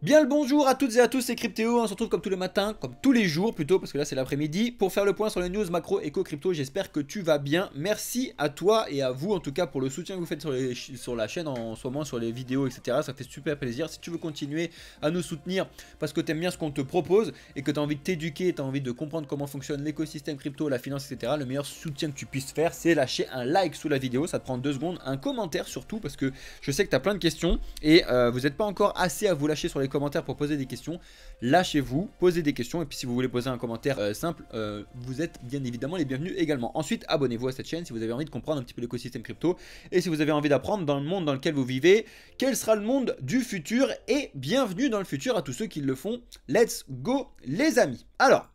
Bien le bonjour à toutes et à tous, c'est Cryptéo, on se retrouve comme tous les matins, comme tous les jours plutôt, parce que là c'est l'après-midi, pour faire le point sur les news macro, éco, crypto. J'espère que tu vas bien. Merci à toi et à vous en tout cas pour le soutien que vous faites sur la chaîne en ce moment, sur les vidéos, etc. Ça fait super plaisir. Si tu veux continuer à nous soutenir parce que tu aimes bien ce qu'on te propose et que tu as envie de t'éduquer, tu as envie de comprendre comment fonctionne l'écosystème crypto, la finance, etc., le meilleur soutien que tu puisses faire, c'est lâcher un like sous la vidéo. Ça te prend 2 secondes, un commentaire surtout, parce que je sais que tu as plein de questions et vous n'êtes pas encore assez à vous lâcher sur les commentaires pour poser des questions. Lâchez-vous, posez des questions, et puis si vous voulez poser un commentaire simple, vous êtes bien évidemment les bienvenus également. Ensuite, abonnez-vous à cette chaîne si vous avez envie de comprendre un petit peu l'écosystème crypto et si vous avez envie d'apprendre dans le monde dans lequel vous vivez, quel sera le monde du futur, et bienvenue dans le futur à tous ceux qui le font. Let's go les amis. Alors,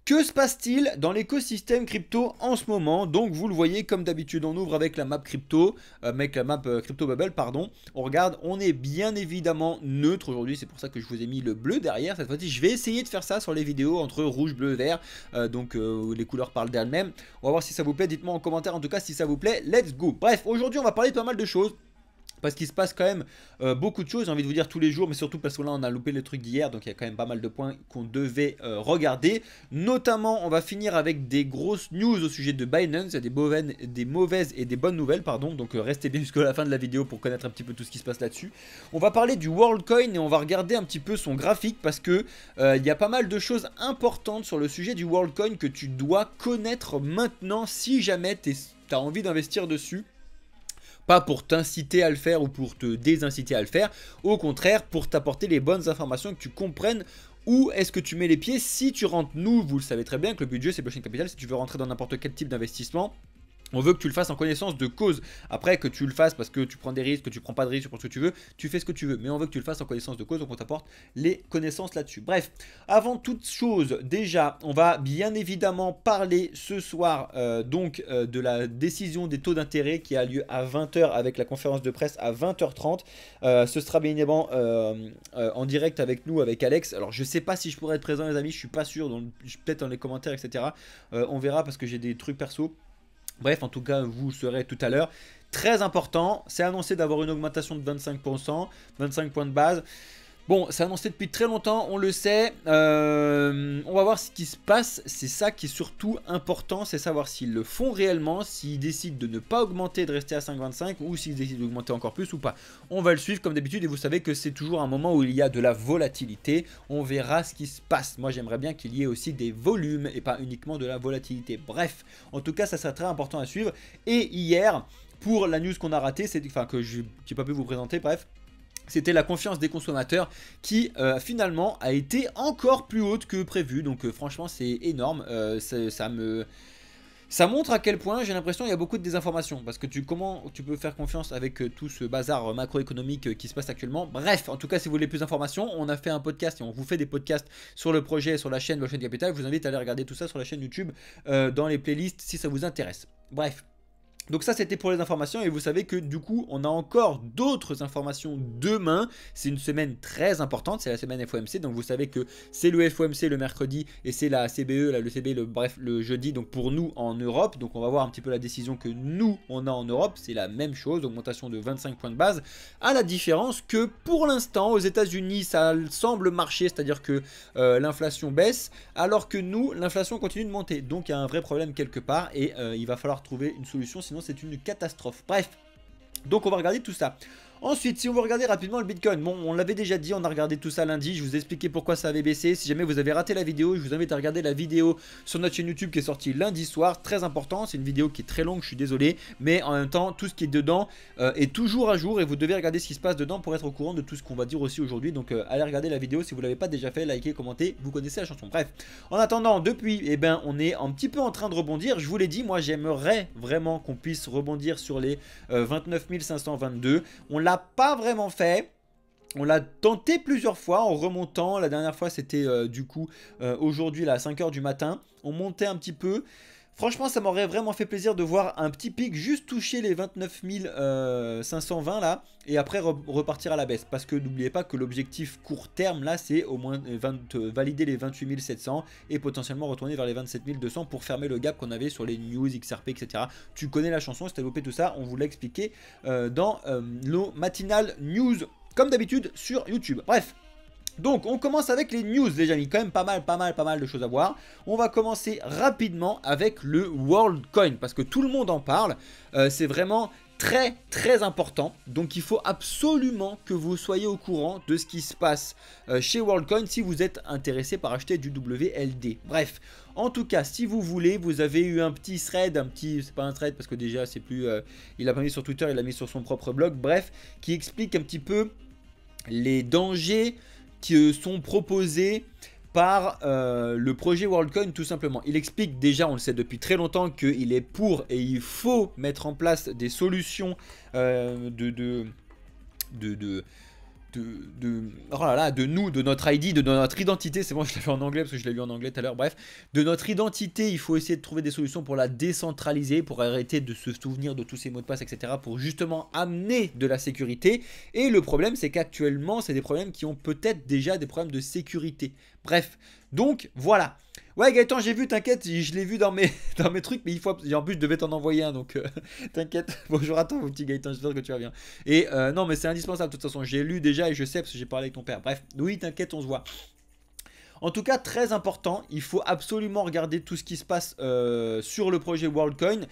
que se passe-t-il dans l'écosystème crypto en ce moment? Donc vous le voyez, comme d'habitude, on ouvre avec la map crypto, avec la map crypto bubble, pardon. On regarde, on est bien évidemment neutre aujourd'hui, c'est pour ça que je vous ai mis le bleu derrière. Cette fois-ci, je vais essayer de faire ça sur les vidéos entre rouge, bleu, vert, donc les couleurs parlent d'elles-mêmes. On va voir si ça vous plaît, dites-moi en commentaire en tout cas si ça vous plaît. Let's go. Bref, aujourd'hui on va parler de pas mal de choses, parce qu'il se passe quand même beaucoup de choses, j'ai envie de vous dire tous les jours, mais surtout parce que là on a loupé le truc d'hier, donc il y a quand même pas mal de points qu'on devait regarder. Notamment, on va finir avec des grosses news au sujet de Binance, il y a des mauvaises et des bonnes nouvelles, pardon, donc restez bien jusqu'à la fin de la vidéo pour connaître un petit peu tout ce qui se passe là-dessus. On va parler du WorldCoin et on va regarder un petit peu son graphique, parce que il y a pas mal de choses importantes sur le sujet du WorldCoin que tu dois connaître maintenant si jamais tu as envie d'investir dessus. Pas pour t'inciter à le faire ou pour te désinciter à le faire, au contraire pour t'apporter les bonnes informations, que tu comprennes où est-ce que tu mets les pieds si tu rentres. Nous, vous le savez très bien que le but du jeu c'est Blockchain Capital. Si tu veux rentrer dans n'importe quel type d'investissement, on veut que tu le fasses en connaissance de cause. Après, que tu le fasses parce que tu prends des risques, que tu prends pas de risques, tu prends ce que tu veux, tu fais ce que tu veux. Mais on veut que tu le fasses en connaissance de cause, donc on t'apporte les connaissances là-dessus. Bref, avant toute chose, déjà, on va bien évidemment parler ce soir de la décision des taux d'intérêt qui a lieu à 20h avec la conférence de presse à 20h30. Ce sera bien évidemment en direct avec nous, avec Alex. Alors, je sais pas si je pourrais être présent, les amis, je suis pas sûr, donc peut-être dans les commentaires, etc. On verra parce que j'ai des trucs perso. Bref, en tout cas, vous serez tout à l'heure. Très important, c'est annoncé d'avoir une augmentation de 25%, 25 points de base. Bon, c'est annoncé depuis très longtemps, on le sait. On va voir ce qui se passe. C'est ça qui est surtout important, c'est savoir s'ils le font réellement, s'ils décident de ne pas augmenter, de rester à 5,25 ou s'ils décident d'augmenter encore plus ou pas. On va le suivre comme d'habitude et vous savez que c'est toujours un moment où il y a de la volatilité. On verra ce qui se passe. Moi, j'aimerais bien qu'il y ait aussi des volumes et pas uniquement de la volatilité. Bref, en tout cas, ça sera très important à suivre. Et hier, pour la news qu'on a ratée, enfin que je n'ai pas pu vous présenter, bref. C'était la confiance des consommateurs qui finalement a été encore plus haute que prévu. Donc franchement c'est énorme. Ça montre à quel point j'ai l'impression qu'il y a beaucoup de désinformation. Parce que comment tu peux faire confiance avec tout ce bazar macroéconomique qui se passe actuellement. Bref, en tout cas si vous voulez plus d'informations, on a fait un podcast et on vous fait des podcasts sur le projet, sur la chaîne Blockchain Capital. Je vous invite à aller regarder tout ça sur la chaîne YouTube, dans les playlists si ça vous intéresse. Bref. Donc ça c'était pour les informations et vous savez que du coup on a encore d'autres informations demain. C'est une semaine très importante, c'est la semaine FOMC, donc vous savez que c'est le FOMC le mercredi et c'est la CBE, le CB, bref le jeudi, donc pour nous en Europe. Donc on va voir un petit peu la décision que nous on a en Europe, c'est la même chose, augmentation de 25 points de base, à la différence que pour l'instant aux États-Unis ça semble marcher, c'est-à-dire que l'inflation baisse alors que nous l'inflation continue de monter. Donc il y a un vrai problème quelque part et il va falloir trouver une solution, sinon c'est une catastrophe. Bref, donc on va regarder tout ça. Ensuite, si on veut regarder rapidement le Bitcoin, bon, on l'avait déjà dit, on a regardé tout ça lundi, je vous ai expliqué pourquoi ça avait baissé. Si jamais vous avez raté la vidéo, je vous invite à regarder la vidéo sur notre chaîne YouTube qui est sortie lundi soir, très important, c'est une vidéo qui est très longue, je suis désolé, mais en même temps, tout ce qui est dedans est toujours à jour et vous devez regarder ce qui se passe dedans pour être au courant de tout ce qu'on va dire aussi aujourd'hui. Donc allez regarder la vidéo si vous ne l'avez pas déjà fait, likez, commentez, vous connaissez la chanson. Bref, en attendant, depuis, eh ben, on est un petit peu en train de rebondir, je vous l'ai dit, moi j'aimerais vraiment qu'on puisse rebondir sur les 29 522, on l'a pas vraiment fait. On l'a tenté plusieurs fois en remontant. La dernière fois c'était du coup aujourd'hui là, à 5 h du matin. On montait un petit peu. Franchement ça m'aurait vraiment fait plaisir de voir un petit pic juste toucher les 29 520 là. Et après repartir à la baisse. Parce que n'oubliez pas que l'objectif court terme là c'est au moins valider les 28 700. Et potentiellement retourner vers les 27 200 pour fermer le gap qu'on avait sur les news, XRP, etc. Tu connais la chanson, si t'as loupé tout ça, on vous l'a expliqué dans nos matinales news. comme d'habitude sur YouTube. Bref. Donc on commence avec les news les amis, quand même pas mal de choses à voir. On va commencer rapidement avec le WorldCoin parce que tout le monde en parle, c'est vraiment très important. Donc il faut absolument que vous soyez au courant de ce qui se passe chez WorldCoin si vous êtes intéressé par acheter du WLD. Bref, en tout cas si vous voulez, vous avez eu un petit thread, c'est pas un thread parce que déjà c'est plus, il l'a pas mis sur Twitter, il l'a mis sur son propre blog, bref, qui explique un petit peu les dangers qui sont proposés par le projet WorldCoin tout simplement. Il explique déjà, on le sait depuis très longtemps, qu'il est pour et il faut mettre en place des solutions de notre ID, de notre identité. C'est bon, je l'ai fait en anglais parce que je l'ai lu en anglais tout à l'heure. Bref, de notre identité, il faut essayer de trouver des solutions pour la décentraliser, pour arrêter de se souvenir de tous ces mots de passe, etc. Pour justement amener de la sécurité. Et le problème, c'est qu'actuellement, c'est des problèmes qui ont peut-être déjà des problèmes de sécurité. Bref, donc voilà. Ouais Gaëtan, j'ai vu, t'inquiète, je l'ai vu dans mes trucs, mais en plus je devais t'en envoyer un, donc t'inquiète. Bonjour à toi mon petit Gaëtan, j'espère que tu vas bien. Et non mais c'est indispensable de toute façon, j'ai lu déjà et je sais parce que j'ai parlé avec ton père. Bref, oui t'inquiète, on se voit. En tout cas, très important, il faut absolument regarder tout ce qui se passe sur le projet WorldCoin.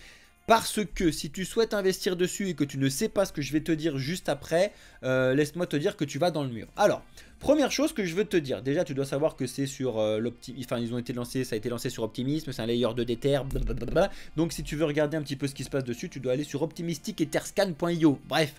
Parce que si tu souhaites investir dessus et que tu ne sais pas ce que je vais te dire juste après, laisse-moi te dire que tu vas dans le mur. Alors, première chose que je veux te dire, déjà tu dois savoir que c'est sur l'Optimism, enfin ils ont été lancés, ça a été lancé sur Optimism, c'est un layer de d'Ether, blablabla. Donc si tu veux regarder un petit peu ce qui se passe dessus, tu dois aller sur optimisticetherscan.io. Bref.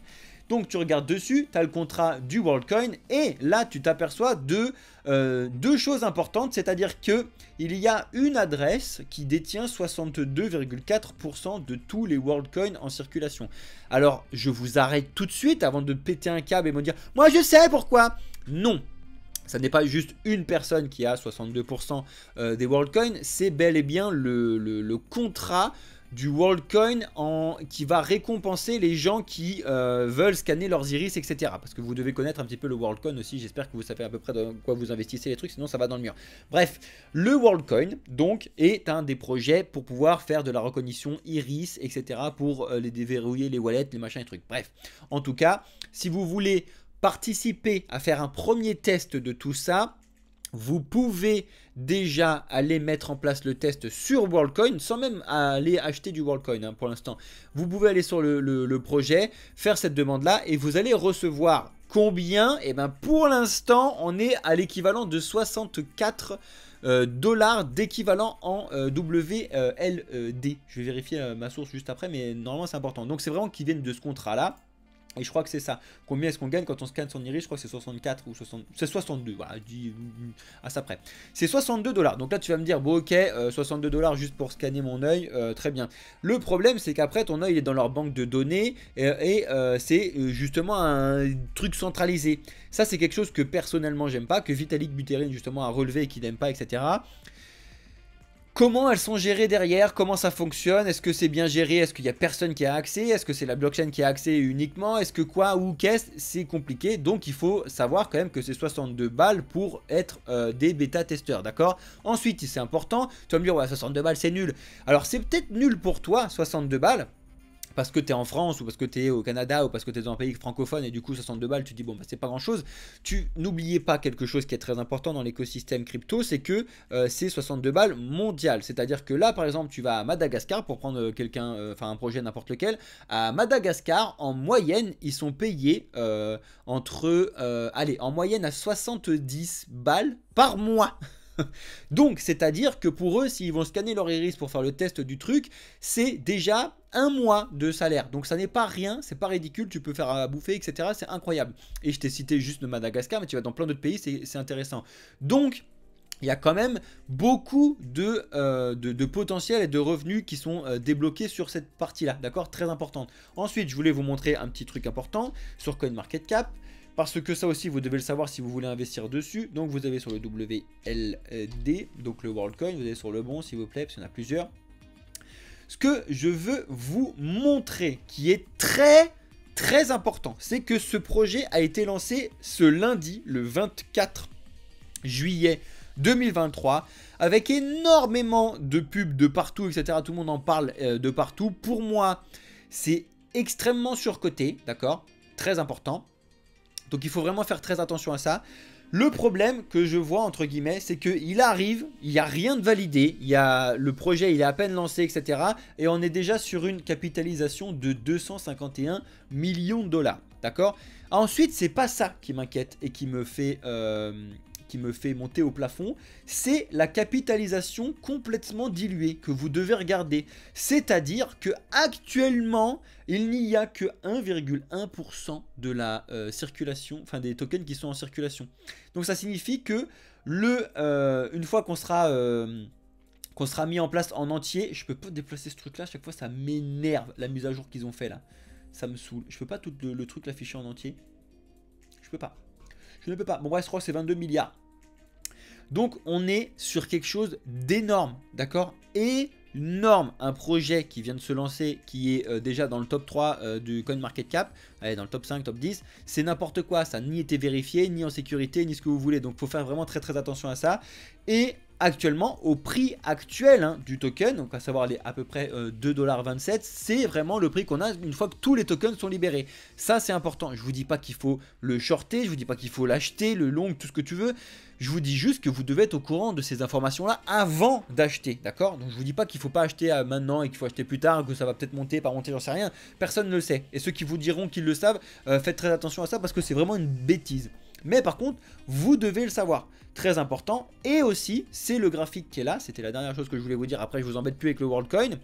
Donc tu regardes dessus, tu as le contrat du WorldCoin et là tu t'aperçois de deux choses importantes, c'est-à-dire que il y a une adresse qui détient 62,4% de tous les WorldCoins en circulation. Alors je vous arrête tout de suite avant de péter un câble et me dire « Moi je sais pourquoi !» Non, ça n'est pas juste une personne qui a 62% des WorldCoins, c'est bel et bien le contrat du WorldCoin qui va récompenser les gens qui veulent scanner leurs iris, etc. Parce que vous devez connaître un petit peu le WorldCoin aussi. J'espère que vous savez à peu près de quoi vous investissez les trucs, sinon ça va dans le mur. Bref, le WorldCoin donc est un des projets pour pouvoir faire de la reconnaissance iris, etc. pour les déverrouiller, les wallets, les machins et trucs. Bref, en tout cas, si vous voulez participer à faire un premier test de tout ça, vous pouvez déjà aller mettre en place le test sur WorldCoin sans même aller acheter du WorldCoin hein, pour l'instant. Vous pouvez aller sur le projet, faire cette demande là et vous allez recevoir combien? Et bien pour l'instant on est à l'équivalent de 64 dollars d'équivalent en WLD. Je vais vérifier ma source juste après mais normalement c'est important. Donc c'est vraiment qu'ils viennent de ce contrat là. Et je crois que c'est ça. Combien est-ce qu'on gagne quand on scanne son iris? Je crois que c'est 64 ou 60. C'est 62. Voilà, je dis à ça près. C'est 62 dollars. Donc là, tu vas me dire, bon, ok, 62 dollars juste pour scanner mon œil. Très bien. Le problème, c'est qu'après, ton œil est dans leur banque de données et c'est justement un truc centralisé. Ça, c'est quelque chose que personnellement, j'aime pas, que Vitalik Buterin, justement, a relevé et qu'il n'aime pas, etc. Comment elles sont gérées derrière? Comment ça fonctionne? Est-ce que c'est bien géré? Est-ce qu'il n'y a personne qui a accès? Est-ce que c'est la blockchain qui a accès uniquement? Est-ce que quoi ou qu'est-ce? C'est compliqué. Donc il faut savoir quand même que c'est 62 balles pour être des bêta-testeurs, d'accord? Ensuite, c'est important. Tu vas me dire, ouais, 62 balles, c'est nul. Alors c'est peut-être nul pour toi, 62 balles. Parce que tu es en France ou parce que tu es au Canada ou parce que tu es dans un pays francophone et du coup 62 balles tu te dis bon bah c'est pas grand chose. N'oubliez pas quelque chose qui est très important dans l'écosystème crypto, c'est que c'est 62 balles mondial. C'est-à-dire que là par exemple tu vas à Madagascar pour prendre un projet n'importe lequel. À Madagascar en moyenne ils sont payés en moyenne à 70 balles par mois. Donc c'est-à-dire que pour eux s'ils vont scanner leur iris pour faire le test du truc, c'est déjà un mois de salaire. Donc ça n'est pas rien, c'est pas ridicule, tu peux faire à bouffer, etc. C'est incroyable. Et je t'ai cité juste le Madagascar, mais tu vas dans plein d'autres pays, c'est intéressant. Donc il y a quand même beaucoup de potentiel et de revenus qui sont débloqués sur cette partie-là, d'accord? Très importante. Ensuite, je voulais vous montrer un petit truc important sur CoinMarketCap. Parce que ça aussi, vous devez le savoir si vous voulez investir dessus. Donc, vous avez sur le WLD, donc le WorldCoin. Vous allez sur le bon, s'il vous plaît, parce qu'il y en a plusieurs. Ce que je veux vous montrer, qui est très important, c'est que ce projet a été lancé ce lundi, le 24 juillet 2023, avec énormément de pubs de partout, etc. Tout le monde en parle de partout. Pour moi, c'est extrêmement surcoté, d'accord? Très important. Donc il faut vraiment faire très attention à ça. Le problème que je vois, entre guillemets, c'est qu'il arrive, il n'y a rien de validé, le projet il est à peine lancé, etc. Et on est déjà sur une capitalisation de 251 millions de dollars. D'accord? Ensuite, c'est pas ça qui m'inquiète et qui me fait monter au plafond, c'est la capitalisation complètement diluée que vous devez regarder. C'est-à-dire que actuellement, il n'y a que 1,1% de la circulation, enfin des tokens qui sont en circulation. Donc ça signifie que une fois qu'on sera mis en place en entier, je peux pas déplacer ce truc là, à chaque fois ça m'énerve la mise à jour qu'ils ont fait là. Ça me saoule. Je peux pas tout le truc l'afficher en entier. Je peux pas. Je ne peux pas. Bon bref, je crois que c'est 22 milliards. Donc on est sur quelque chose d'énorme, d'accord? Énorme. Un projet qui vient de se lancer, qui est déjà dans le top 3 du CoinMarketCap, allez, dans le top 5, top 10, c'est n'importe quoi. Ça n'a ni été vérifié, ni en sécurité, ni ce que vous voulez. Donc il faut faire vraiment très très attention à ça. Et actuellement, au prix actuel du token, donc à savoir les à peu près 2,27$, c'est vraiment le prix qu'on a une fois que tous les tokens sont libérés. Ça c'est important. Je vous dis pas qu'il faut le shorter, je vous dis pas qu'il faut l'acheter, le long, tout ce que tu veux. Je vous dis juste que vous devez être au courant de ces informations-là avant d'acheter, d'accord? Donc je vous dis pas qu'il faut pas acheter maintenant et qu'il faut acheter plus tard, que ça va peut-être monter, pas monter, j'en sais rien. Personne ne le sait. Et ceux qui vous diront qu'ils le savent, faites très attention à ça parce que c'est vraiment une bêtise. Mais par contre, vous devez le savoir. Très important. Et aussi, c'est le graphique qui est là. C'était la dernière chose que je voulais vous dire. Après, je vous embête plus avec le WorldCoin.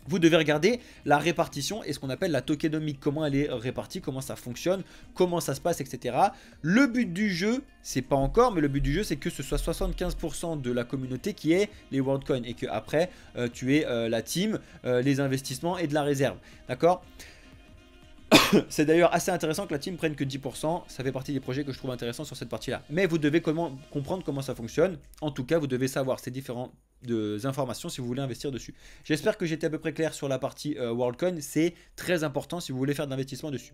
Vous devez regarder la répartition et ce qu'on appelle la tokenomique, comment elle est répartie, comment ça fonctionne, comment ça se passe, etc. Le but du jeu, c'est pas encore, mais le but du jeu, c'est que ce soit 75% de la communauté qui est les WorldCoin et que après tu aies la team, les investissements et de la réserve. D'accord? C'est d'ailleurs assez intéressant que la team prenne que 10%, ça fait partie des projets que je trouve intéressants sur cette partie-là. Mais vous devez comprendre comment ça fonctionne. En tout cas, vous devez savoir ces différentes informations si vous voulez investir dessus. J'espère que j'étais à peu près clair sur la partie WorldCoin. C'est très important si vous voulez faire de l'investissement dessus.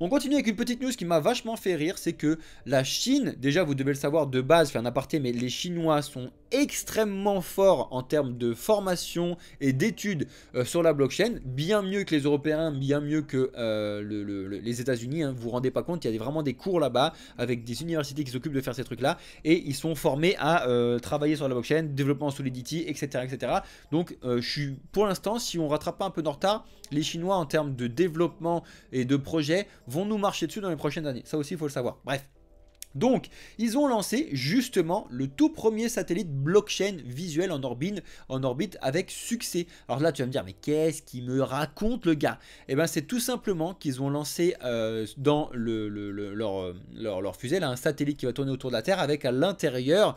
On continue avec une petite news qui m'a vachement fait rire, c'est que la Chine, déjà vous devez le savoir de base, faire un aparté, mais les Chinois sont extrêmement forts en termes de formation et d'études sur la blockchain, bien mieux que les Européens, bien mieux que les États-Unis. Vous vous rendez pas compte, il y a vraiment des cours là-bas avec des universités qui s'occupent de faire ces trucs-là et ils sont formés à travailler sur la blockchain, développement en Solidity, etc. etc. Donc pour l'instant, si on rattrape pas un peu de retard, les Chinois en termes de développement et de projets vont nous marcher dessus dans les prochaines années. Ça aussi, il faut le savoir. Bref. Donc, ils ont lancé justement le tout premier satellite blockchain visuel en orbite avec succès. Alors là, tu vas me dire, mais qu'est-ce qu'il me raconte le gars? Eh bien, c'est tout simplement qu'ils ont lancé dans leur fusée, là, un satellite qui va tourner autour de la Terre avec à l'intérieur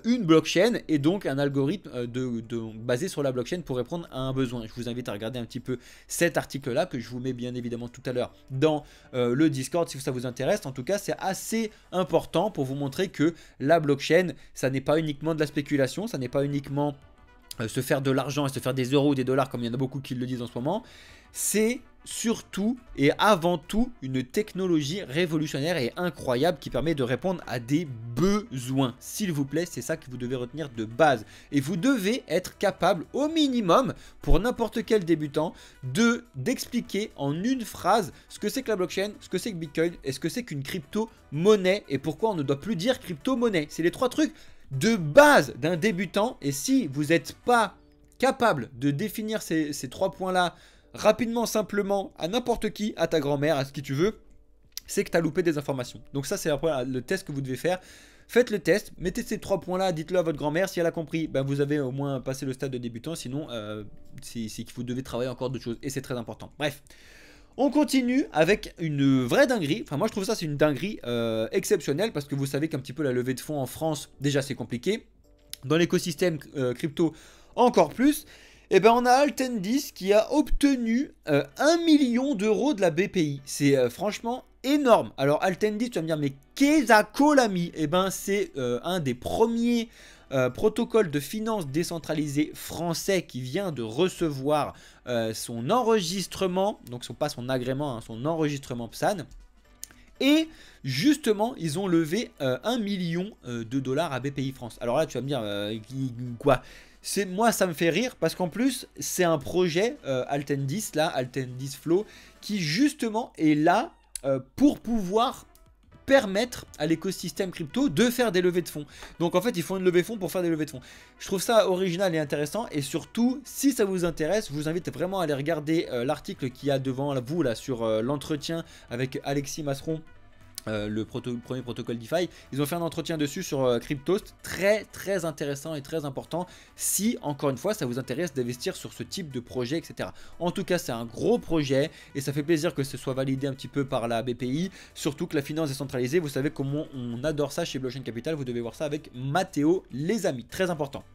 une blockchain et donc un algorithme basé sur la blockchain pour répondre à un besoin. Je vous invite à regarder un petit peu cet article-là que je vous mets bien évidemment tout à l'heure dans le Discord si ça vous intéresse. En tout cas, c'est assez important pour vous montrer que la blockchain, ça n'est pas uniquement de la spéculation, ça n'est pas uniquement se faire de l'argent et se faire des euros ou des dollars comme il y en a beaucoup qui le disent en ce moment. C'est surtout et avant tout une technologie révolutionnaire et incroyable qui permet de répondre à des besoins. S'il vous plaît, c'est ça que vous devez retenir de base. Et vous devez être capable au minimum, pour n'importe quel débutant, d'expliquer en une phrase ce que c'est que la blockchain, ce que c'est que Bitcoin et ce que c'est qu'une crypto-monnaie et pourquoi on ne doit plus dire crypto-monnaie. C'est les trois trucs de base d'un débutant et si vous n'êtes pas capable de définir ces trois points-là rapidement, simplement, à n'importe qui, à ta grand-mère, à ce qui tu veux, c'est que tu as loupé des informations. Donc ça, c'est le test que vous devez faire. Faites le test, mettez ces trois points-là, dites-le à votre grand-mère. Si elle a compris, ben vous avez au moins passé le stade de débutant. Sinon, c'est que vous devez travailler encore d'autres choses. Et c'est très important. Bref. On continue avec une vraie dinguerie. Enfin, moi, je trouve ça, c'est une dinguerie exceptionnelle parce que vous savez qu'un petit peu la levée de fonds en France, déjà, c'est compliqué. Dans l'écosystème crypto, encore plus. Et ben on a Altendis qui a obtenu 1 million d'euros de la BPI. C'est franchement énorme. Alors Altendis, tu vas me dire, mais qu'est-ce que l'ami? Et ben c'est un des premiers protocoles de finance décentralisé français qui vient de recevoir son enregistrement, donc pas son agrément, son enregistrement PSAN. Et justement, ils ont levé 1 million de dollars à BPI France. Alors là, tu vas me dire, quoi? Moi, ça me fait rire parce qu'en plus, c'est un projet Altendis, là, Altendis Flow, qui justement est là pour pouvoir permettre à l'écosystème crypto de faire des levées de fonds. Donc en fait, ils font une levée de fonds pour faire des levées de fonds. Je trouve ça original et intéressant. Et surtout, si ça vous intéresse, je vous invite vraiment à aller regarder l'article qu'il y a devant vous là sur l'entretien avec Alexis Masseron. Le premier protocole DeFi, ils ont fait un entretien dessus sur Cryptost, très intéressant et très important si encore une fois ça vous intéresse d'investir sur ce type de projet, etc. En tout cas c'est un gros projet et ça fait plaisir que ce soit validé un petit peu par la BPI, surtout que la finance décentralisée, vous savez comment on adore ça chez Blockchain Capital, vous devez voir ça avec Mathéo les amis, très important.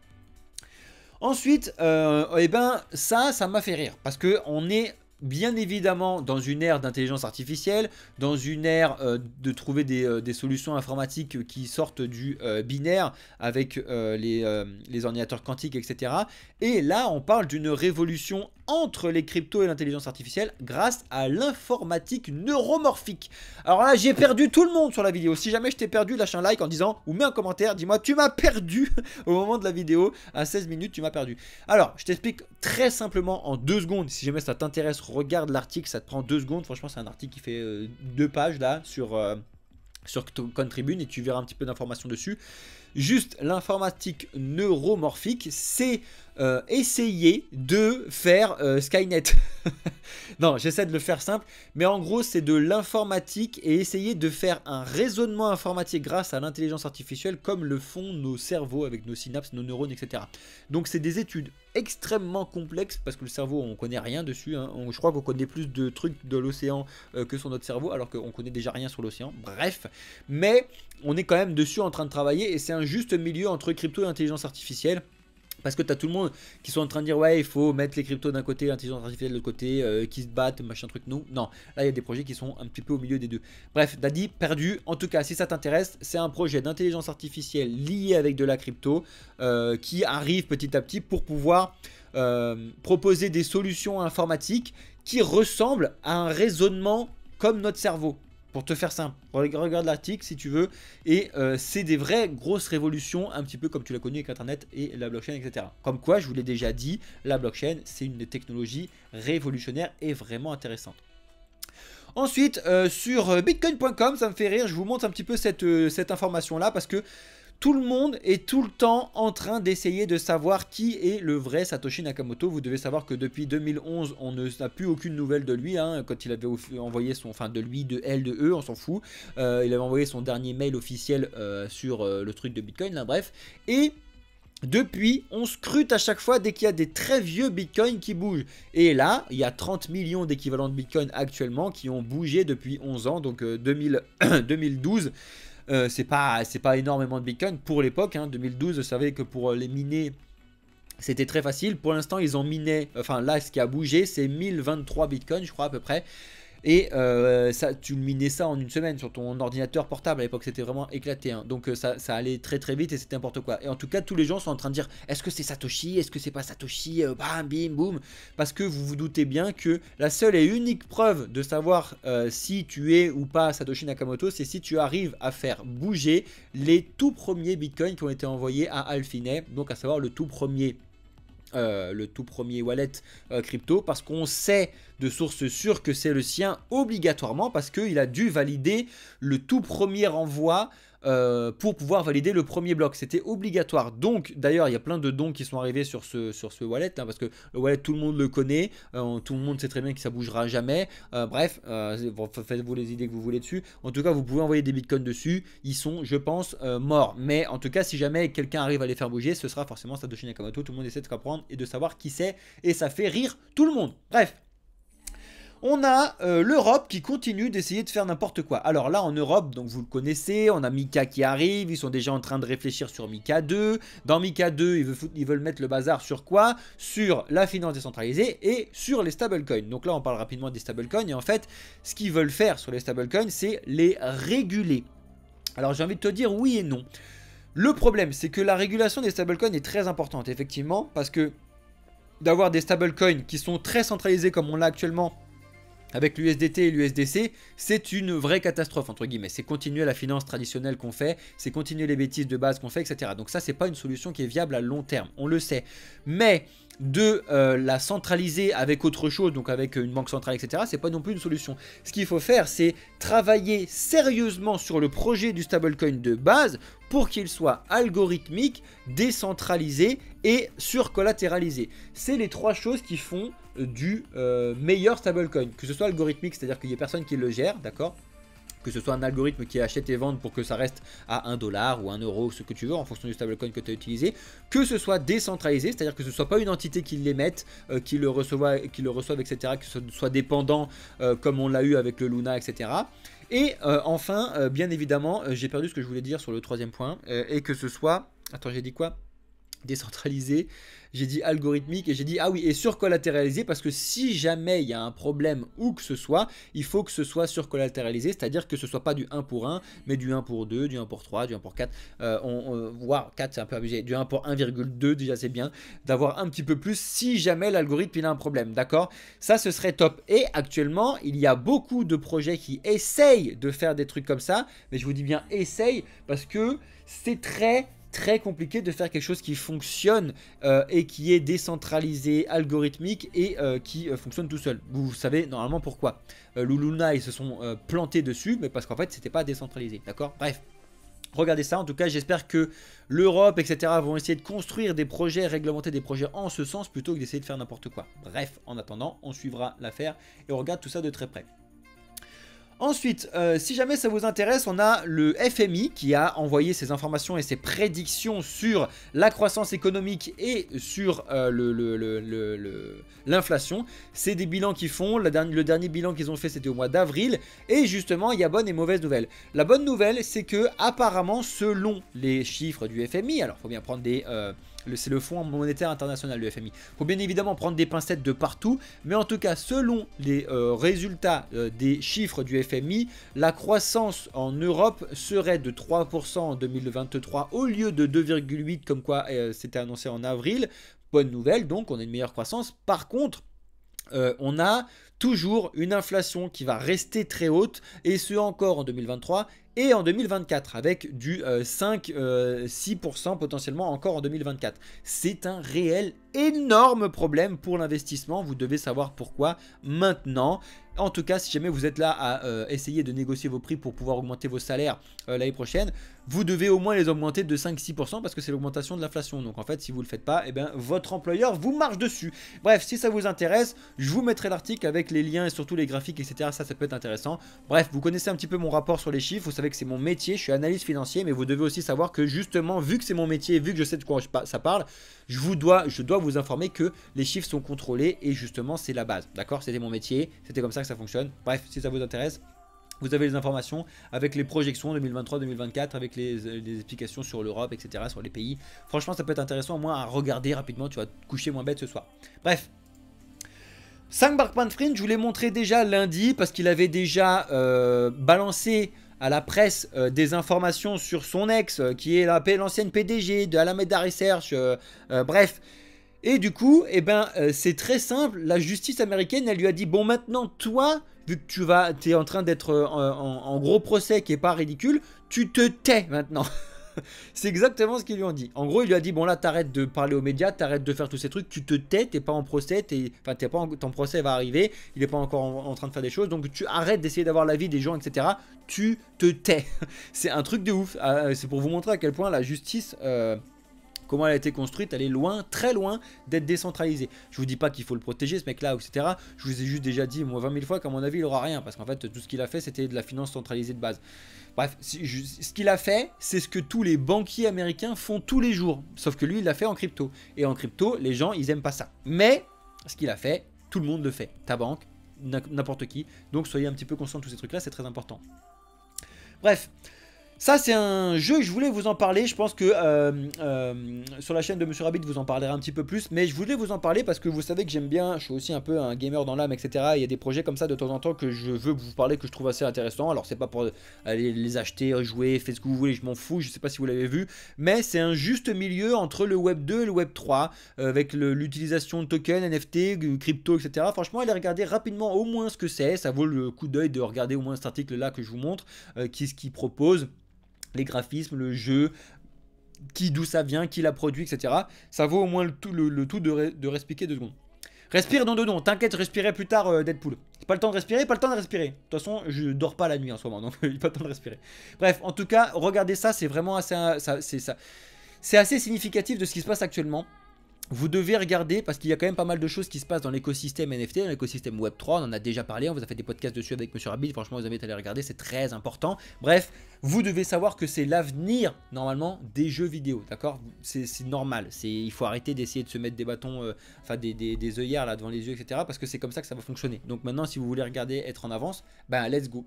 Ensuite, eh ben ça m'a fait rire parce que on est bien évidemment dans une ère d'intelligence artificielle, dans une ère de trouver des solutions informatiques qui sortent du binaire avec les ordinateurs quantiques, etc. Et là, on parle d'une révolution entre les cryptos et l'intelligence artificielle grâce à l'informatique neuromorphique. Alors là, j'ai perdu tout le monde sur la vidéo. Si jamais je t'ai perdu, lâche un like en disant ou mets un commentaire, dis-moi tu m'as perdu au moment de la vidéo. À 16 minutes, tu m'as perdu. Alors, je t'explique très simplement en 2 secondes. Si jamais ça t'intéresse, regarde l'article, ça te prend 2 secondes. Franchement, c'est un article qui fait 2 pages là sur Contribune et tu verras un petit peu d'informations dessus. Juste l'informatique neuromorphique, c'est essayer de faire Skynet. Non, j'essaie de le faire simple, mais en gros c'est de l'informatique et essayer de faire un raisonnement informatique grâce à l'intelligence artificielle comme le font nos cerveaux avec nos synapses, nos neurones, etc. Donc c'est des études extrêmement complexes parce que le cerveau on connaît rien dessus, hein. Je crois qu'on connaît plus de trucs de l'océan que sur notre cerveau alors qu'on connaît déjà rien sur l'océan, bref, mais on est quand même dessus en train de travailler et c'est un juste milieu entre crypto et intelligence artificielle. Parce que tu as tout le monde qui sont en train de dire ouais il faut mettre les cryptos d'un côté, l'intelligence artificielle de l'autre côté, qui se battent, machin truc, non, là il y a des projets qui sont un petit peu au milieu des deux. Bref, Daddy, perdu, en tout cas si ça t'intéresse, c'est un projet d'intelligence artificielle lié avec de la crypto qui arrive petit à petit pour pouvoir proposer des solutions informatiques qui ressemblent à un raisonnement comme notre cerveau. Pour te faire simple, regarde l'article si tu veux, et c'est des vraies grosses révolutions, un petit peu comme tu l'as connu avec Internet et la blockchain, etc. Comme quoi, je vous l'ai déjà dit, la blockchain, c'est une technologie révolutionnaire et vraiment intéressante. Ensuite, sur bitcoin.com, ça me fait rire, je vous montre un petit peu cette information-là, parce que tout le monde est tout le temps en train d'essayer de savoir qui est le vrai Satoshi Nakamoto. Vous devez savoir que depuis 2011, on n'a plus aucune nouvelle de lui. Hein, quand il avait envoyé son, enfin de lui, de elle, de eux, on s'en fout. Il avait envoyé son dernier mail officiel sur le truc de Bitcoin, là, bref. Et depuis, on scrute à chaque fois dès qu'il y a des très vieux Bitcoin qui bougent. Et là, il y a 30 millions d'équivalents de Bitcoin actuellement qui ont bougé depuis 11 ans, donc 2012. C'est pas énormément de Bitcoin pour l'époque, hein. 2012, vous savez que pour les miner, c'était très facile. Pour l'instant, ils ont miné, enfin là, ce qui a bougé, c'est 1023 Bitcoin, je crois à peu près. Et tu minais ça en une semaine sur ton ordinateur portable. À l'époque, c'était vraiment éclaté, hein. Donc ça allait très vite et c'était n'importe quoi. Et en tout cas, tous les gens sont en train de dire est-ce que c'est Satoshi, est-ce que c'est pas Satoshi, bam, bim, boum. Parce que vous vous doutez bien que la seule et unique preuve de savoir si tu es ou pas Satoshi Nakamoto, c'est si tu arrives à faire bouger les tout premiers bitcoins qui ont été envoyés à Alphine, donc à savoir le tout premier wallet crypto, parce qu'on sait de sources sûres que c'est le sien obligatoirement, parce qu'il a dû valider le tout premier envoi pour pouvoir valider le premier bloc. C'était obligatoire. Donc d'ailleurs il y a plein de dons qui sont arrivés sur ce wallet, hein, parce que le wallet tout le monde le connaît, tout le monde sait très bien que ça bougera jamais. Bref, faites-vous les idées que vous voulez dessus. En tout cas vous pouvez envoyer des bitcoins dessus, ils sont je pense morts. Mais en tout cas si jamais quelqu'un arrive à les faire bouger, ce sera forcément Satoshi Nakamoto. Tout le monde essaie de comprendre et de savoir qui c'est, et ça fait rire tout le monde. Bref. On a l'Europe qui continue d'essayer de faire n'importe quoi. Alors là en Europe, donc vous le connaissez, on a Mika qui arrive, ils sont déjà en train de réfléchir sur Mika 2. Dans Mika 2, ils veulent mettre le bazar sur quoi? Sur la finance décentralisée et sur les stablecoins. Donc là on parle rapidement des stablecoins et en fait ce qu'ils veulent faire sur les stablecoins, c'est les réguler. Alors j'ai envie de te dire oui et non. Le problème c'est que la régulation des stablecoins est très importante effectivement, parce que d'avoir des stablecoins qui sont très centralisés comme on l'a actuellement avec l'USDT et l'USDC, c'est une vraie catastrophe entre guillemets. C'est continuer la finance traditionnelle qu'on fait, c'est continuer les bêtises de base qu'on fait, etc. Donc ça, c'est pas une solution qui est viable à long terme, on le sait. Mais de la centraliser avec autre chose, donc avec une banque centrale, etc., c'est pas non plus une solution. Ce qu'il faut faire, c'est travailler sérieusement sur le projet du stablecoin de base pour qu'il soit algorithmique, décentralisé et surcollatéralisé. C'est les trois choses qui font du meilleur stablecoin. Que ce soit algorithmique, c'est-à-dire qu'il n'y ait personne qui le gère, d'accord ? Que ce soit un algorithme qui achète et vende pour que ça reste à 1 dollar ou 1 euro, ce que tu veux, en fonction du stablecoin que tu as utilisé. Que ce soit décentralisé, c'est-à-dire que ce ne soit pas une entité qui l'émette, qui le reçoive, etc., que ce soit dépendant, comme on l'a eu avec le Luna, etc. Et enfin, bien évidemment, j'ai perdu ce que je voulais dire sur le troisième point, et que ce soit... Attends, j'ai dit quoi ? Décentralisé, j'ai dit algorithmique et j'ai dit ah oui et surcollatéralisé, parce que si jamais il y a un problème ou que ce soit, il faut que ce soit surcollatéralisé, c'est-à-dire que ce soit pas du 1 pour 1 mais du 1 pour 2, du 1 pour 3, du 1 pour 4, voire 4 c'est un peu abusé, du 1 pour 1,2 déjà c'est bien, d'avoir un petit peu plus si jamais l'algorithme il a un problème, d'accord? Ça ce serait top. Et actuellement il y a beaucoup de projets qui essayent de faire des trucs comme ça, mais je vous dis bien essayent parce que c'est très compliqué de faire quelque chose qui fonctionne et qui est décentralisé, algorithmique et qui fonctionne tout seul. Vous savez normalement pourquoi. Luna ils se sont plantés dessus, mais parce qu'en fait c'était pas décentralisé, d'accord? Bref. Regardez ça, en tout cas j'espère que l'Europe etc vont essayer de construire des projets, réglementer des projets en ce sens plutôt que d'essayer de faire n'importe quoi. Bref, en attendant on suivra l'affaire et on regarde tout ça de très près. Ensuite, si jamais ça vous intéresse, on a le FMI qui a envoyé ses informations et ses prédictions sur la croissance économique et sur l'inflation. C'est des bilans qu'ils font. Le dernier bilan qu'ils ont fait, c'était au mois d'avril. Et justement, il y a bonne et mauvaise nouvelle. La bonne nouvelle, c'est que apparemment, selon les chiffres du FMI, alors il faut bien prendre des... c'est le Fonds monétaire international, le FMI. Il faut bien évidemment prendre des pincettes de partout, mais en tout cas, selon les résultats des chiffres du FMI, la croissance en Europe serait de 3% en 2023 au lieu de 2,8% comme quoi c'était annoncé en avril. Bonne nouvelle, donc on a une meilleure croissance. Par contre, on a toujours une inflation qui va rester très haute, et ce encore en 2023 et en 2024 avec du 5-6% potentiellement encore en 2024. C'est un réel énorme problème pour l'investissement, vous devez savoir pourquoi maintenant. En tout cas, si jamais vous êtes là à essayer de négocier vos prix pour pouvoir augmenter vos salaires l'année prochaine, vous devez au moins les augmenter de 5-6% parce que c'est l'augmentation de l'inflation. Donc en fait, si vous ne le faites pas, eh bien, votre employeur vous marche dessus. Bref, si ça vous intéresse, je vous mettrai l'article avec les liens et surtout les graphiques, etc. Ça peut être intéressant. Bref, vous connaissez un petit peu mon rapport sur les chiffres. Vous savez que c'est mon métier, je suis analyste financier, mais vous devez aussi savoir que justement, vu que c'est mon métier, vu que je sais de quoi ça parle, je dois vous informer que les chiffres sont contrôlés et justement, c'est la base. D'accord? C'était mon métier, c'était comme ça que ça fonctionne. Bref, si ça vous intéresse, vous avez les informations avec les projections 2023-2024, avec les explications sur l'Europe, etc., sur les pays. Franchement, ça peut être intéressant au moins à regarder rapidement. Tu vas te coucher moins bête ce soir. Bref. Sam Bankman-Fried, je vous l'ai montré déjà lundi parce qu'il avait déjà balancé à la presse des informations sur son ex, qui est l'ancienne PDG de Alameda Research. Bref. Et du coup, eh ben, c'est très simple. La justice américaine, elle lui a dit, bon maintenant, toi, vu que tu es en train d'être en gros procès qui n'est pas ridicule, tu te tais maintenant. C'est exactement ce qu'ils lui ont dit. En gros, il lui a dit, bon là, t'arrêtes de parler aux médias, t'arrêtes de faire tous ces trucs, tu te tais, t'es pas en procès, ton procès va arriver, il n'est pas encore en train de faire des choses, donc tu arrêtes d'essayer d'avoir l'avis des gens, etc. Tu te tais. C'est un truc de ouf. C'est pour vous montrer à quel point la justice... comment elle a été construite, elle est loin, très loin d'être décentralisée. Je vous dis pas qu'il faut le protéger ce mec là, etc. Je vous ai juste déjà dit moi 20 000 fois qu'à mon avis il aura rien, parce qu'en fait tout ce qu'il a fait c'était de la finance centralisée de base. Bref, ce qu'il a fait, c'est ce que tous les banquiers américains font tous les jours, sauf que lui il l'a fait en crypto. Et en crypto, les gens ils aiment pas ça. Mais ce qu'il a fait, tout le monde le fait. Ta banque, n'importe qui. Donc soyez un petit peu conscient de tous ces trucs là, c'est très important. Bref. Ça c'est un jeu, je voulais vous en parler, je pense que sur la chaîne de Monsieur Rabbit vous en parlerez un petit peu plus, mais je voulais vous en parler parce que vous savez que j'aime bien, je suis aussi un peu un gamer dans l'âme, etc. Il y a des projets comme ça de temps en temps que je veux vous parler, que je trouve assez intéressant. Alors c'est pas pour aller les acheter, jouer, faites ce que vous voulez, je m'en fous, je sais pas si vous l'avez vu, mais c'est un juste milieu entre le Web 2 et le Web 3, avec l'utilisation de tokens, NFT, crypto, etc. Franchement allez regarder rapidement au moins ce que c'est, ça vaut le coup d'œil de regarder au moins cet article là que je vous montre, ce qui propose. Les graphismes, le jeu, d'où ça vient, qui l'a produit, etc. Ça vaut au moins le tout de respiquer 2 secondes. Respire dans 2 secondes, t'inquiète, respirer plus tard, Deadpool. Pas le temps de respirer, pas le temps de respirer. De toute façon, je dors pas la nuit en ce moment, donc il n'y a pas le temps de respirer. Bref, en tout cas, regardez ça, c'est vraiment assez, c'est assez significatif de ce qui se passe actuellement. Vous devez regarder parce qu'il y a quand même pas mal de choses qui se passent dans l'écosystème NFT, dans l'écosystème Web3. On en a déjà parlé, on vous a fait des podcasts dessus avec Monsieur Rabbit. Franchement, vous invite à aller regarder, c'est très important. Bref, vous devez savoir que c'est l'avenir, normalement, des jeux vidéo. D'accord? C'est normal. Il faut arrêter d'essayer de se mettre des bâtons, enfin des œillères là devant les yeux, etc. Parce que c'est comme ça que ça va fonctionner. Donc maintenant, si vous voulez regarder, être en avance, ben let's go.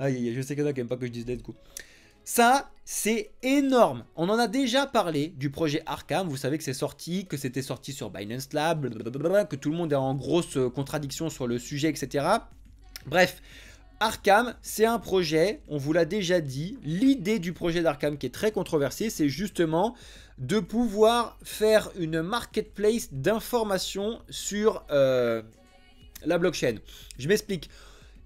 Aïe, je sais qu'il y en a qui n'aiment pas que je dise let's go. Ça, c'est énorme. On en a déjà parlé du projet Arkham. Vous savez que c'est sorti, que c'était sorti sur Binance Lab, blablabla, que tout le monde est en grosse contradiction sur le sujet, etc. Bref, Arkham, c'est un projet, on vous l'a déjà dit. L'idée du projet d'Arkham qui est très controversée, c'est justement de pouvoir faire une marketplace d'informations sur la blockchain. Je m'explique.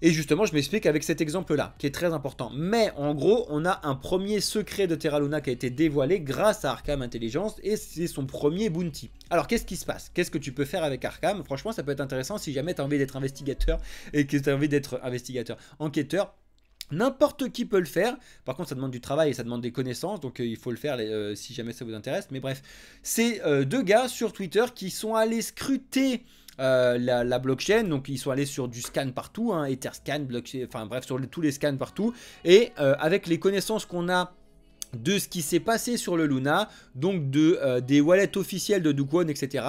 Et justement, je m'explique avec cet exemple-là, qui est très important. Mais en gros, on a un premier secret de Terra Luna qui a été dévoilé grâce à Arkham Intelligence, et c'est son premier bounty. Alors, qu'est-ce qui se passe? Qu'est-ce que tu peux faire avec Arkham? Franchement, ça peut être intéressant si jamais tu as envie d'être investigateur, et que tu as envie d'être enquêteur. N'importe qui peut le faire. Par contre, ça demande du travail et ça demande des connaissances. Donc, il faut le faire si jamais ça vous intéresse. Mais bref, c'est 2 gars sur Twitter qui sont allés scruter la blockchain. Donc, ils sont allés sur du scan partout, hein, Etherscan, blockchain, enfin bref, sur tous les scans partout. Et avec les connaissances qu'on a de ce qui s'est passé sur le Luna, donc des wallets officiels de Do Kwon, etc.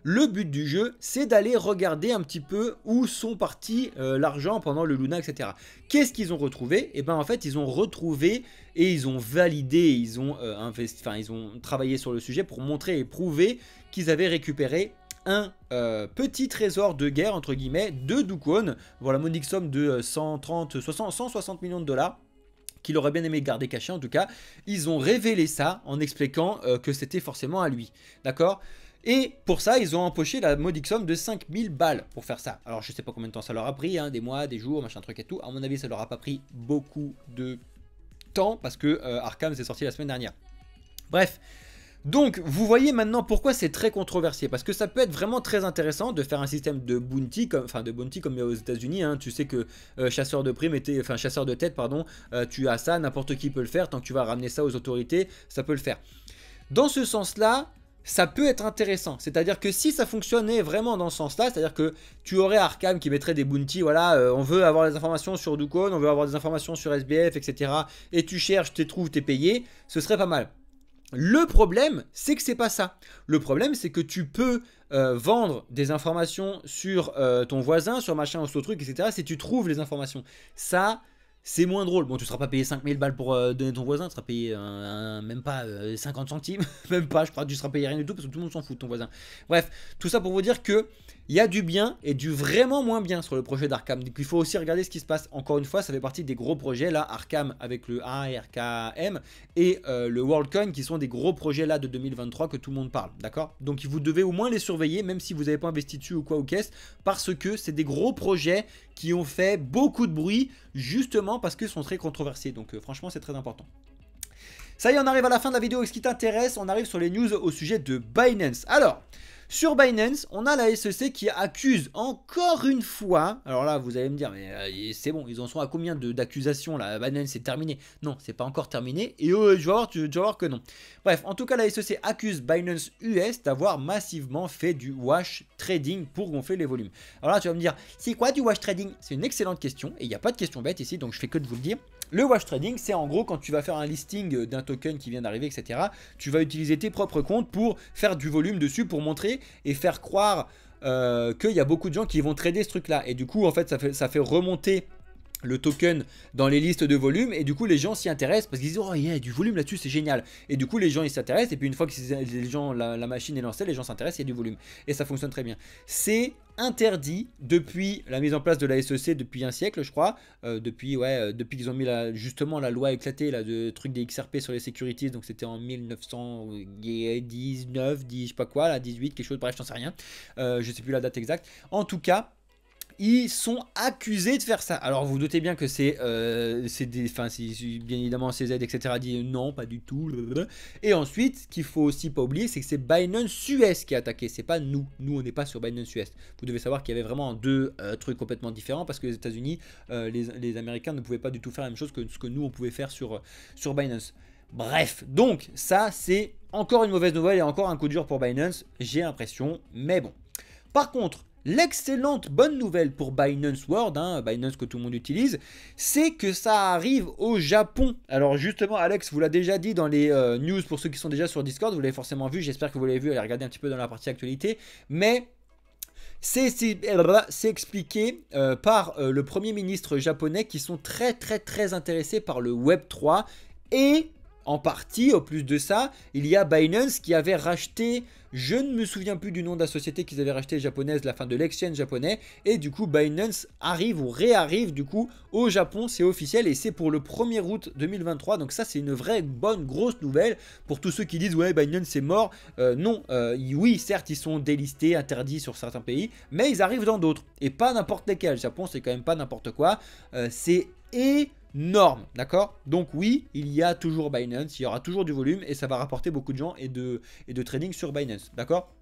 Le but du jeu, c'est d'aller regarder un petit peu où sont partis l'argent pendant le Luna, etc. Qu'est-ce qu'ils ont retrouvé? Et bien en fait, ils ont retrouvé et ils ont validé, ils ont travaillé sur le sujet pour montrer et prouver qu'ils avaient récupéré un petit trésor de guerre, entre guillemets, de Do Kwon, pour la modique somme de 160 millions de dollars. Qu'il aurait bien aimé garder caché en tout cas. Ils ont révélé ça en expliquant que c'était forcément à lui. D'accord? Et pour ça, ils ont empoché la modique somme de 5000 balles pour faire ça. Alors, je sais pas combien de temps ça leur a pris, hein, des mois, des jours, machin truc et tout. À mon avis, ça leur a pas pris beaucoup de temps parce que Arkham s'est sorti la semaine dernière. Bref. Donc, vous voyez maintenant pourquoi c'est très controversé. Parce que ça peut être vraiment très intéressant de faire un système de bounty, comme il y a aux États-Unis. Hein. Tu sais que chasseur de primes chasseur de tête, pardon, tu as ça, n'importe qui peut le faire. Tant que tu vas ramener ça aux autorités, ça peut le faire. Dans ce sens-là, ça peut être intéressant. C'est-à-dire que si ça fonctionnait vraiment dans ce sens-là, c'est-à-dire que tu aurais Arkham qui mettrait des bounties, voilà, on veut avoir des informations sur Do Kwon, on veut avoir des informations sur SBF, etc. Et tu cherches, tu trouves, tu es payé, ce serait pas mal. Le problème, c'est que c'est pas ça. Le problème, c'est que tu peux vendre des informations sur ton voisin, sur machin ou sur truc, etc. si tu trouves les informations. Ça, c'est moins drôle. Bon, tu ne seras pas payé 5000 balles pour donner ton voisin, tu seras payé même pas 50 centimes, même pas, je crois que tu seras payé rien du tout parce que tout le monde s'en fout de ton voisin. Bref, tout ça pour vous dire que il y a du bien et du vraiment moins bien sur le projet d'Arkham. Donc il faut aussi regarder ce qui se passe. Encore une fois, ça fait partie des gros projets là, Arkham avec le ARKM et le WorldCoin qui sont des gros projets là de 2023 que tout le monde parle, d'accord? Donc vous devez au moins les surveiller même si vous n'avez pas investi dessus ou quoi ou qu'est-ce, parce que c'est des gros projets qui ont fait beaucoup de bruit justement parce qu'ils sont très controversés. Donc franchement, c'est très important. Ça y est, on arrive à la fin de la vidéo. Ce qui t'intéresse, on arrive sur les news au sujet de Binance. Alors, sur Binance, on a la SEC qui accuse encore une fois. Alors là, vous allez me dire, mais c'est bon, ils en sont à combien d'accusations là? Binance, c'est terminé. Non, c'est pas encore terminé. Et tu vas voir que non. Bref, en tout cas, la SEC accuse Binance US d'avoir massivement fait du wash trading pour gonfler les volumes. Alors là, tu vas me dire, c'est quoi du wash trading? C'est une excellente question. Et il n'y a pas de question bête ici, donc je fais que de vous le dire. Le wash trading, c'est en gros quand tu vas faire un listing d'un token qui vient d'arriver, etc. Tu vas utiliser tes propres comptes pour faire du volume dessus, pour montrer et faire croire qu'il y a beaucoup de gens qui vont trader ce truc-là. Et du coup, en fait, ça fait remonter le token dans les listes de volume et du coup les gens s'y intéressent parce qu'ils disent oh il y a du volume là-dessus, c'est génial, et du coup les gens ils s'intéressent et puis une fois que les gens, la machine est lancée, les gens s'intéressent, il y a du volume et ça fonctionne très bien. C'est interdit depuis la mise en place de la SEC depuis un siècle je crois, depuis qu'ils ont mis justement la loi éclatée là, de truc des XRP sur les securities, donc c'était en 1919, je sais pas quoi là, 18 quelque chose, bref j'en sais rien, je sais plus la date exacte. En tout cas ils sont accusés de faire ça. Alors vous, vous doutez bien que c'est bien évidemment CZ etc dit non pas du tout. Et ensuite ce qu'il faut aussi pas oublier, c'est que c'est Binance US qui a attaqué, c'est pas nous. Nous on n'est pas sur Binance US. Vous devez savoir qu'il y avait vraiment deux trucs complètement différents, parce que les États-Unis, les Américains ne pouvaient pas du tout faire la même chose que ce que nous on pouvait faire sur Binance. Bref, donc ça c'est encore une mauvaise nouvelle et encore un coup dur pour Binance, j'ai l'impression, mais bon. Par contre, l'excellente bonne nouvelle pour Binance World, Binance que tout le monde utilise, c'est que ça arrive au Japon. Alors justement, Alex vous l'a déjà dit dans les news, pour ceux qui sont déjà sur Discord, vous l'avez forcément vu, j'espère que vous l'avez vu, allez regarder un petit peu dans la partie actualité, mais c'est expliqué par le premier ministre japonais, qui sont très intéressés par le Web 3, et en partie, au plus de ça, il y a Binance qui avait racheté, je ne me souviens plus du nom de la société qu'ils avaient racheté japonaise, la fin de l'exchange japonais, et du coup Binance arrive ou réarrive du coup au Japon, c'est officiel, et c'est pour le 1er août 2023, donc ça c'est une vraie bonne grosse nouvelle pour tous ceux qui disent ouais Binance c'est mort. Non, oui certes ils sont délistés, interdits sur certains pays, mais ils arrivent dans d'autres, et pas n'importe lesquels. Le Japon c'est quand même pas n'importe quoi, c'est énorme, d'accord? Donc oui, il y a toujours Binance, il y aura toujours du volume et ça va rapporter beaucoup de gens et de trading sur Binance, d'accord?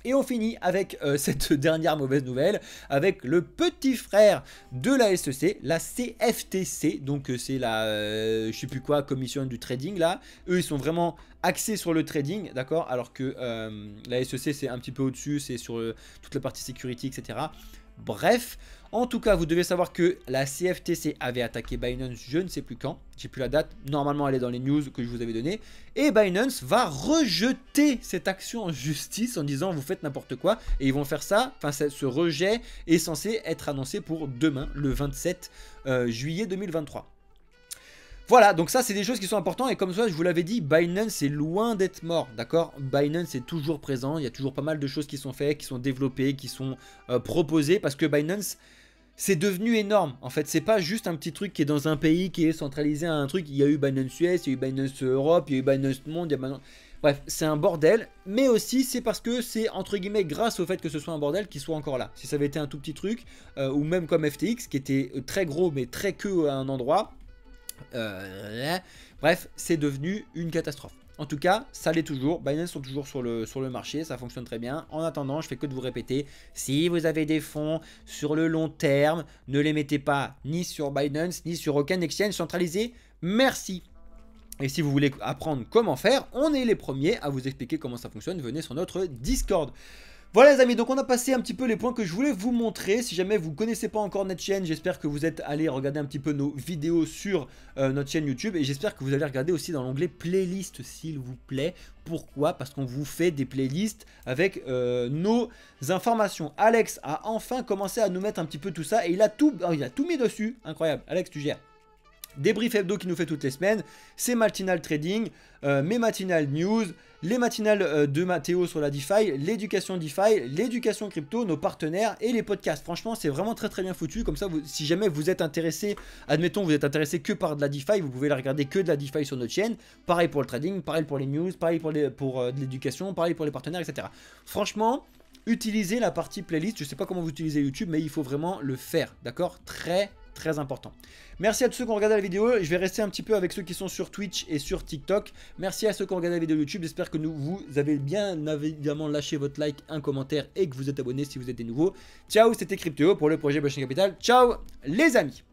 Et on finit avec cette dernière mauvaise nouvelle, avec le petit frère de la SEC, la CFTC, donc c'est la, je sais plus quoi, commission du trading là. Eux ils sont vraiment axés sur le trading, d'accord? Alors que la SEC c'est un petit peu au-dessus, c'est sur toute la partie sécurité, etc. Bref, en tout cas, vous devez savoir que la CFTC avait attaqué Binance, je ne sais plus quand, j'ai plus la date, normalement elle est dans les news que je vous avais donné, et Binance va rejeter cette action en justice en disant vous faites n'importe quoi, et ils vont faire ça, enfin ce rejet est censé être annoncé pour demain, le 27 juillet 2023. Voilà, donc ça c'est des choses qui sont importantes, et comme ça je vous l'avais dit, Binance est loin d'être mort, d'accord? Binance est toujours présent, il y a toujours pas mal de choses qui sont faites, qui sont développées, qui sont proposées, parce que Binance c'est devenu énorme. En fait c'est pas juste un petit truc qui est dans un pays, qui est centralisé à un truc. Il y a eu Binance US, il y a eu Binance Europe, il y a eu Binance Monde, il y a Binance... Bref, c'est un bordel, mais aussi c'est parce que c'est entre guillemets grâce au fait que ce soit un bordel qu'il soit encore là. Si ça avait été un tout petit truc, ou même comme FTX qui était très gros mais très que à un endroit, bref, c'est devenu une catastrophe. En tout cas, ça l'est toujours. Binance sont toujours sur le marché, ça fonctionne très bien. En attendant, je fais que de vous répéter, si vous avez des fonds sur le long terme, ne les mettez pas ni sur Binance, ni sur aucun exchange centralisé. Merci. Et si vous voulez apprendre comment faire, on est les premiers à vous expliquer comment ça fonctionne. Venez sur notre Discord. Voilà les amis, donc on a passé un petit peu les points que je voulais vous montrer. Si jamais vous ne connaissez pas encore notre chaîne, j'espère que vous êtes allés regarder un petit peu nos vidéos sur notre chaîne YouTube. Et j'espère que vous allez regarder aussi dans l'onglet playlist s'il vous plaît. Pourquoi? Parce qu'on vous fait des playlists avec nos informations. Alex a enfin commencé à nous mettre un petit peu tout ça et il a tout mis dessus. Incroyable, Alex tu gères. Débrief hebdo qui nous fait toutes les semaines, c'est matinal trading, mes matinales news, les matinales de Mathéo sur la DeFi, l'éducation DeFi, l'éducation crypto, nos partenaires et les podcasts. Franchement, c'est vraiment très bien foutu. Comme ça, si jamais vous êtes intéressé, admettons, vous êtes intéressé que par de la DeFi, vous pouvez la regarder que de la DeFi sur notre chaîne. Pareil pour le trading, pareil pour les news, pareil pour de l'éducation, pareil pour les partenaires, etc. Franchement, utilisez la partie playlist. Je ne sais pas comment vous utilisez YouTube, mais il faut vraiment le faire, d'accord? Très important. Merci à tous ceux qui ont regardé la vidéo. Je vais rester un petit peu avec ceux qui sont sur Twitch et sur TikTok. Merci à ceux qui ont regardé la vidéo YouTube. J'espère que vous avez bien évidemment lâché votre like, un commentaire et que vous êtes abonné si vous êtes des nouveaux. Ciao, c'était Cryptéo pour le projet Blockchain Capital. Ciao les amis.